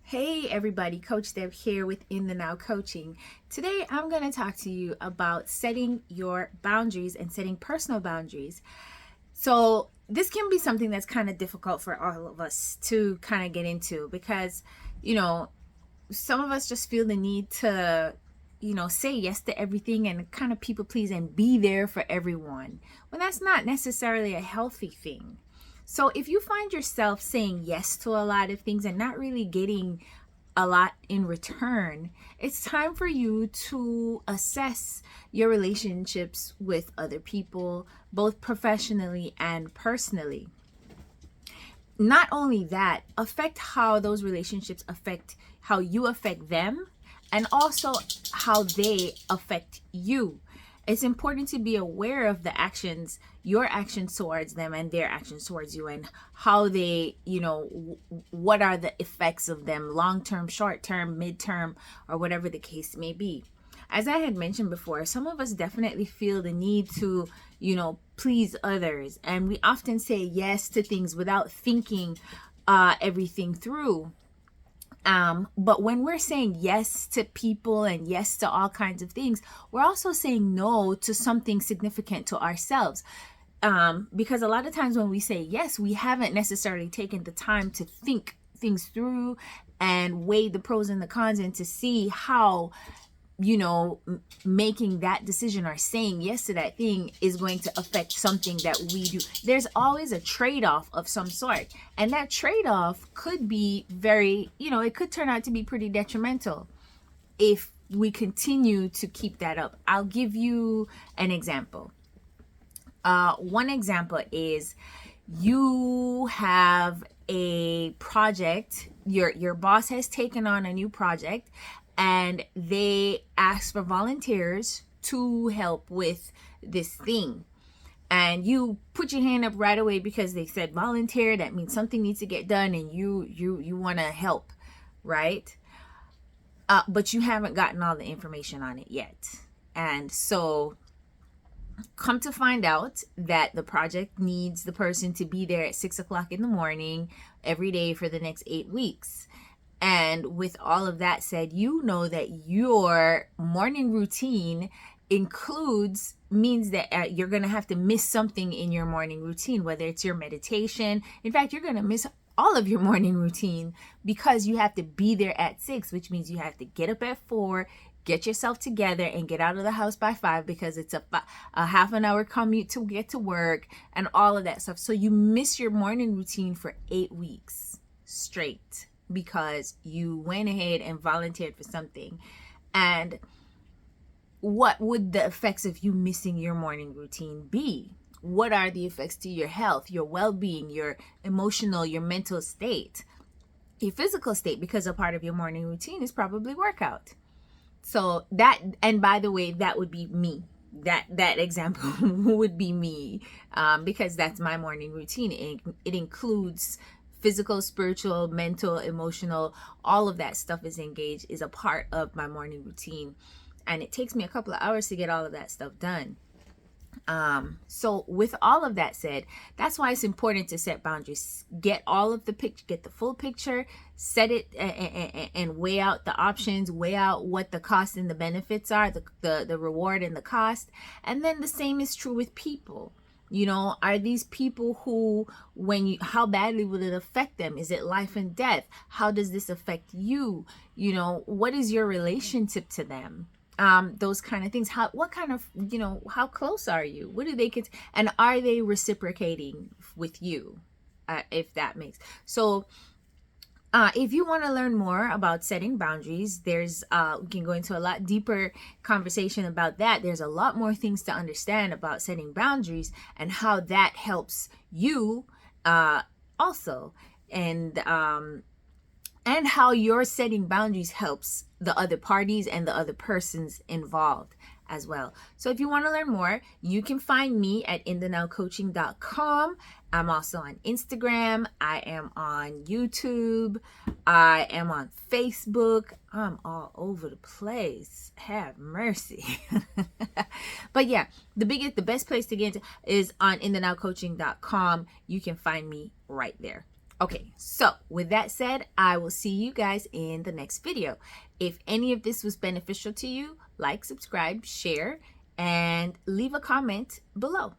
Hey everybody, Coach Deb here with In the Now Coaching. Today I'm going to talk to you about setting your boundaries and setting personal boundaries. So this can be something that's kind of difficult for all of us to kind of get into because, some of us just feel the need to, say yes to everything and kind of people please and be there for everyone. Well, that's not necessarily a healthy thing. So if you find yourself saying yes to a lot of things and not really getting a lot in return, it's time for you to assess your relationships with other people, both professionally and personally. Not only that, affect how those relationships affect how you affect them and also how they affect you. It's important to be aware of the actions, your actions towards them and their actions towards you, and how they, what are the effects of them, long term, short term, mid-term, or whatever the case may be. As I had mentioned before, some of us definitely feel the need to, please others. And we often say yes to things without thinking everything through. But when we're saying yes to people and yes to all kinds of things, we're also saying no to something significant to ourselves. Because a lot of times when we say yes, we haven't necessarily taken the time to think things through and weigh the pros and the cons and to see how making that decision or saying yes to that thing is going to affect something that we do. There's always a trade-off of some sort, and that trade-off could be very, it could turn out to be pretty detrimental if we continue to keep that up. I'll give you an example. One example is you have a project, your boss has taken on a new project, and they ask for volunteers to help with this thing. And you put your hand up right away because they said volunteer. That means something needs to get done, and you want to help, right? But you haven't gotten all the information on it yet, and so come to find out that the project needs the person to be there at 6 o'clock in the morning every day for the next 8 weeks. And with all of that said, you know that your morning routine means that you're going to have to miss something in your morning routine, whether it's your meditation. In fact, you're going to miss all of your morning routine because you have to be there at 6, which means you have to get up at 4, get yourself together and get out of the house by 5 because it's a half an hour commute to get to work and all of that stuff. So you miss your morning routine for 8 weeks straight because you went ahead and volunteered for something. And what would the effects of you missing your morning routine be? What are the effects to your health, your well-being, your emotional, your mental state, your physical state? Because a part of your morning routine is probably workout. So that, and by the way, that would be me. That example would be me, because that's my morning routine. It includes physical, spiritual, mental, emotional, all of that stuff is engaged, is a part of my morning routine. And it takes me a couple of hours to get all of that stuff done. So with all of that said, that's why it's important to set boundaries. Get all of the picture, get the full picture, set it and weigh out the options, weigh out what the cost and the benefits are, the reward and the cost. And then the same is true with people. Are these people who, how badly will it affect them? Is it life and death? How does this affect you? What is your relationship to them? Those kind of things. What kind of, how close are you? What do they get? And are they reciprocating with you? If that makes so. If you want to learn more about setting boundaries, we can go into a lot deeper conversation about that. There's a lot more things to understand about setting boundaries and how that helps you also, and how your setting boundaries helps the other parties and the other persons involved as well. So if you want to learn more, you can find me at inthenowcoaching.com. I'm also on Instagram. I am on YouTube. I am on Facebook. I'm all over the place. Have mercy. But yeah, the best place to get into is on inthenowcoaching.com. You can find me right there. Okay, so with that said, I will see you guys in the next video. If any of this was beneficial to you, like, subscribe, share, and leave a comment below.